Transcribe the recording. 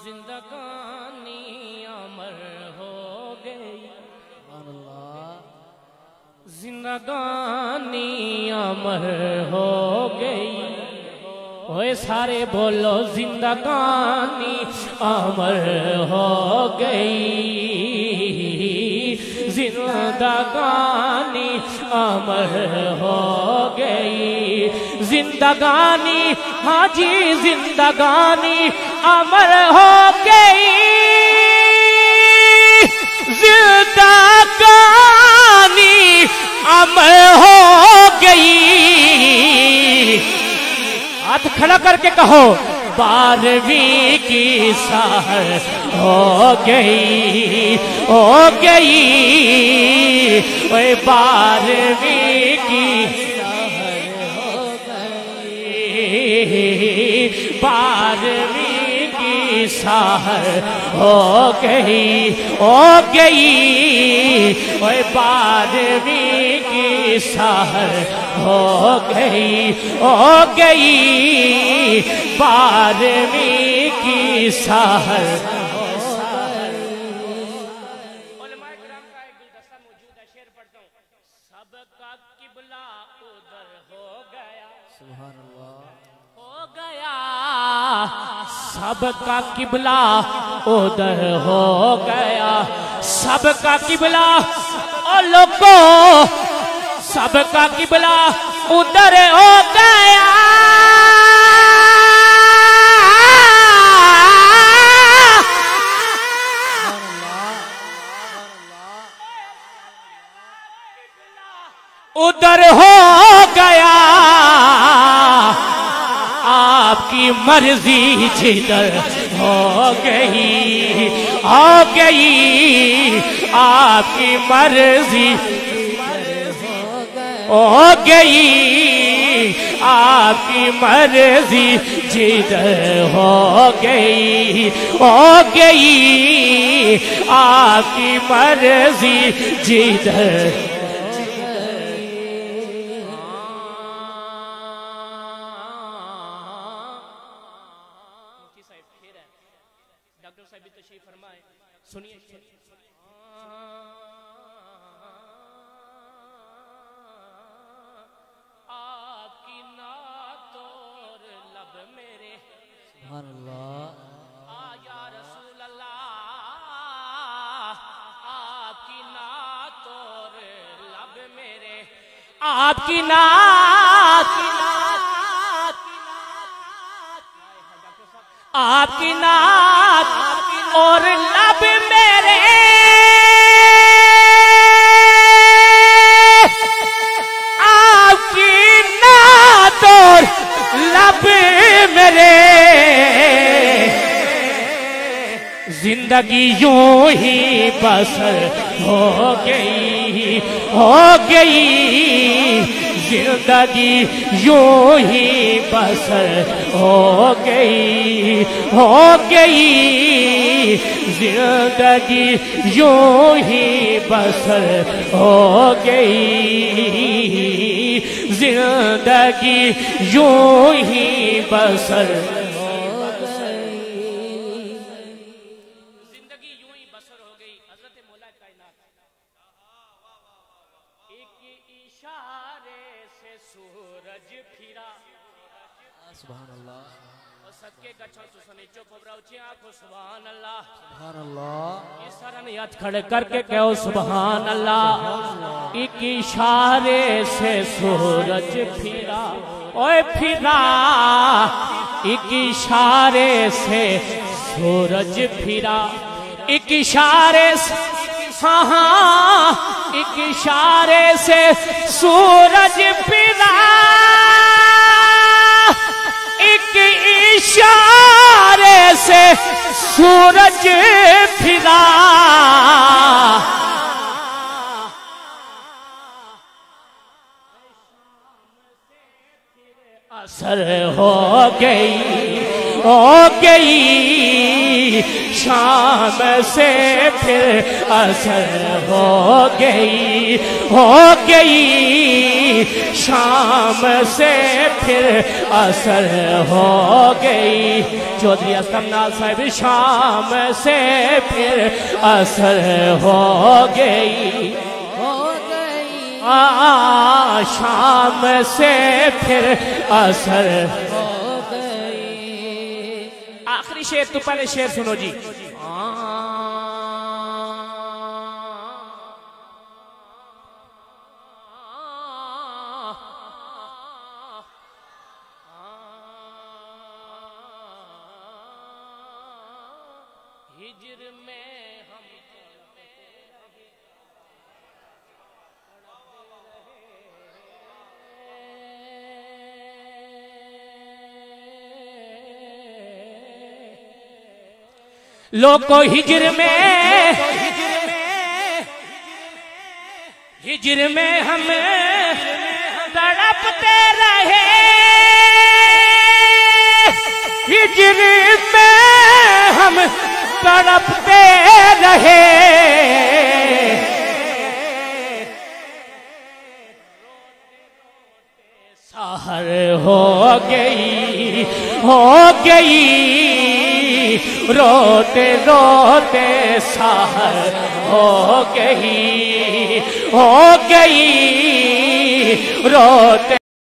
زندگانی امر ہو گئی، زندگانی امر ہو گئی، اوے سارے بولو زندگانی امر ہو گئی، زندگانی امر ہو گئی، زندگانی ہاں جی زندگانی امر ہو گئی، زندگانی امر ہو گئی، ہاتھ کھڑا کر کے کہو 12ویں کی سحر ہو گئی، ہو گئی، اوے 12ویں کی سحر ہو گئی، 12ویں کی سحر ہو گئی، ہو گئی، اوے 12ویں کی سحر ہو گئی، ہو گئی، 12ویں کی سحر ہو گئی۔ علماء کرام کا ایک گلدستہ موجود ہے، شعر پڑھتا ہوں۔ سب کا قبلہ ادھر ہو گیا، سبحان اللہ، ہو گیا، سب کا قبلہ ادھر ہو گیا، سب کا قبلہ او لوگوں سب کا قبلہ ادھر ہو گیا، ادھر ہو گیا، آپ کی مرضی جدھر ہو گئی، ہو گئی، آپ کی مرضی ہو گئی، آپ کی مرضی جدھر ہو گئی، ہو گئی، آپ کی مرضی جدھر ڈاکٹر صاحب بھی تشریف فرمائے، سنیے آپ کی نعت اور لب میرے، سبحان اللہ، یا رسول اللہ، آپ کی نعت اور لب میرے، آپ کی نعت، آپ کی نعت اور لب میرے، آپ کی نعت اور لب میرے، زندگی یوں ہی بسر ہو گئی، ہو گئی، زندگی یوں ہی بسر ہو گئی، ہو گئی، زندگی یوں ہی بسر ہو گئی، زندگی یوں ہی بسر ہو گئی، زندگی یوں ہی بسر ہو گئی۔ حضرت مولا کائنات ایک اشارے سے سورج پھرا، سبحان اللہ، اور صدقے گچھو تو سنیچو پبرا اچھی آنکھو، سبحان اللہ، سبحان اللہ، اس سرن یاد کھڑے کر کے کہو سبحان اللہ، ایک اشارے سے سورج پھرا، اوے پھرا، ایک اشارے سے سورج پھرا، ایک اشارے سے، ہاں ہاں، ایک اشارے سے سورج پھرا، ایک اشارے سے سورج پھرا، اثر ہو گئی، ہو گئی، شام سے پھر عصر ہو گئی شام سے پھر عصر ہو گئی چودھری اسلم نال صاحب شام سے پھر عصر ہو گئی شام سے پھر عصر ہو گئی آخری شعر تو پہلے شعر سنو جی ہجر میں ہم لوگ کو ہجر میں ہم تڑپتے رہے ہجر میں ہم تڑپتے رہے سحر ہو گئی روتے روتے سحر ہو گئی روتے